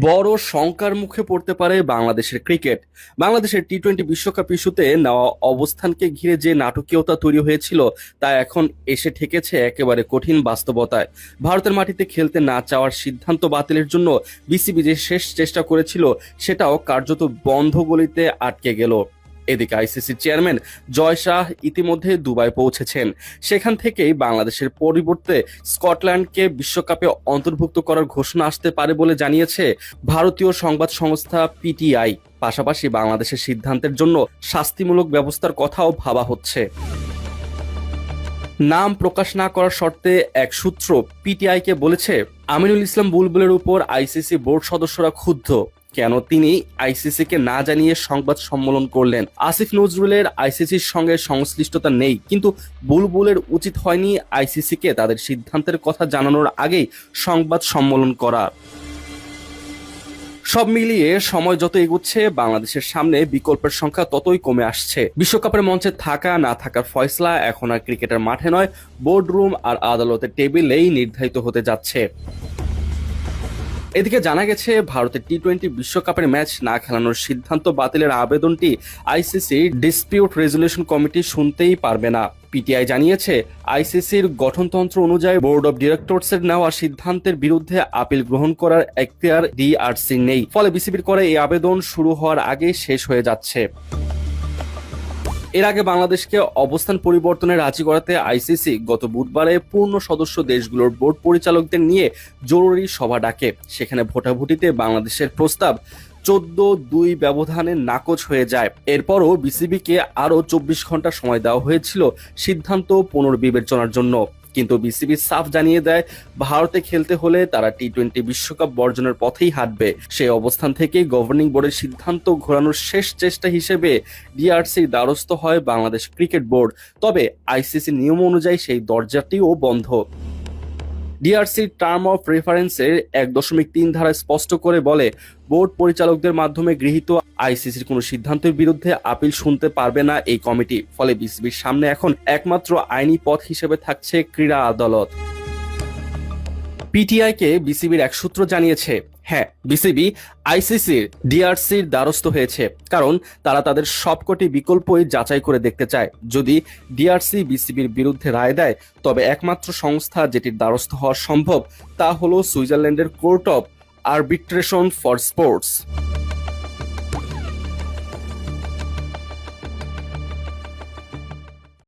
বড় শঙ্কার মুখে পড়তে পারে বাংলাদেশের ক্রিকেট। বাংলাদেশের টি-20 বিশ্বকাপ ইস্যুতে নেওয়া অবস্থানকে ঘিরে যে নাটকীয়তা তৈরি হয়েছিল তা এখন এসে ঠেকেছে একেবারে কঠিন বাস্তবতায়। ভারতের মাটিতে খেলতে না চাওয়ার সিদ্ধান্ত বাতিলের জন্য বিসিবি যে শেষ চেষ্টা করেছিল সেটাও কার্যত বন্ধ গলিতে আটকে গেল। এদিকে আইসিসি চেয়ারম্যান জয় শাহ ইতিমধ্যে দুবাই পৌঁছেছেন। সেখান থেকেই বাংলাদেশের পরিবর্তে স্কটল্যান্ডকে বিশ্বকাপে অন্তর্ভুক্ত করার ঘোষণা আসতে পারে বলে জানিয়েছে ভারতীয় সংবাদ সংস্থা পিটিআই। পাশাপাশি বাংলাদেশের সিদ্ধান্তের জন্য শাস্তিমূলক ব্যবস্থার কথাও ভাবা হচ্ছে। নাম প্রকাশ না করার শর্তে এক সূত্র পিটিআইকে বলেছে, আমিনুল ইসলাম বুলবুলের উপর আইসিসি বোর্ড সদস্যরা ক্ষুব্ধ। কেন তিনি আইসিসিকে না জানিয়ে সংবাদ সম্মেলন করলেন? আসিফ নজরুলের আইসিসির সঙ্গে সংশ্লিষ্টতা নেই, কিন্তু বুলবুলের উচিত হয়নি আইসিসিকে তাদের সিদ্ধান্তের কথা জানানোর আগেই সংবাদ সম্মেলন করা। সব মিলিয়ে সময় যত এগুচ্ছে বাংলাদেশের সামনে বিকল্পের সংখ্যা ততই কমে আসছে। বিশ্বকাপের মঞ্চে থাকা না থাকার ফয়সলা এখন আর ক্রিকেটের মাঠে নয়, বোর্ডরুম আর আদালতের টেবিলেই নির্ধারিত হতে যাচ্ছে। এদিকে জানা গেছে ভারতের টি-20 বিশ্বকাপের ম্যাচ না খেলানোর সিদ্ধান্ত বাতিলের আবেদনটি আইসিসি ডিসপিউট রেজুলেশন কমিটি শুনতেই পারবে না। পিটিআই জানিয়েছে, আইসিসির গঠনতন্ত্র অনুযায়ী বোর্ড অব ডিরেক্টরসের নেওয়া সিদ্ধান্তের বিরুদ্ধে আপিল গ্রহণ করার এখতিয়ার ডিআরসি নেই। ফলে বিসিবির করে এই আবেদন শুরু হওয়ার আগেই শেষ হয়ে যাচ্ছে। এর আগে বাংলাদেশকে অবস্থান পরিবর্তনে রাজি করাতে আইসিসি গত বুধবারে পূর্ণ সদস্য দেশগুলোর বোর্ড পরিচালকদের নিয়ে জরুরি সভা ডাকে। সেখানে ভোটাভুটিতে বাংলাদেশের প্রস্তাব 14-2 ব্যবধানে নাকচ হয়ে যায়। এরপরও বিসিবিকে আরও 24 ঘন্টা সময় দেওয়া হয়েছিল সিদ্ধান্ত পুনর্বিবেচনার জন্য। কিন্তু বিসিবি সাফ জানিয়ে দেয়, ভারতে খেলতে হলে তারা টি-20 বিশ্বকাপ বর্জনের পথেই হাঁটবে। সেই অবস্থান থেকেই গভর্নিং বোর্ডের সিদ্ধান্ত ঘোরানোর শেষ চেষ্টা হিসেবে ডিআরসির দ্বারস্থ হয় বাংলাদেশ ক্রিকেট বোর্ড। তবে আইসিসি নিয়ম অনুযায়ী সেই দরজাটিও বন্ধ। ডিআরসির টার্ম অফ রেফারেন্সের 1.3 ধারায় স্পষ্ট করে বলে, বোর্ড পরিচালকদের মাধ্যমে গৃহীত আইসিসির কোনো সিদ্ধান্তের বিরুদ্ধে আপিল শুনতে পারবে না এই কমিটি। ফলে বিসিবির সামনে এখন একমাত্র আইনি পথ হিসেবে থাকছে ক্রীড়া আদালত। পিটিআইকে বিসিবির এক সূত্র জানিয়েছে, হ্যাঁ, বিসিবি আইসিসির ডিআরসির দ্বারস্থ হয়েছে, কারণ তারা তাদের সবকটি বিকল্পই যাচাই করে দেখতে চায়। যদি ডিআরসি বিসিবির বিরুদ্ধে রায় দেয়, তবে একমাত্র সংস্থা যেটির দ্বারস্থ হওয়া সম্ভব তা হলো সুইজারল্যান্ডের court of arbitration for sports.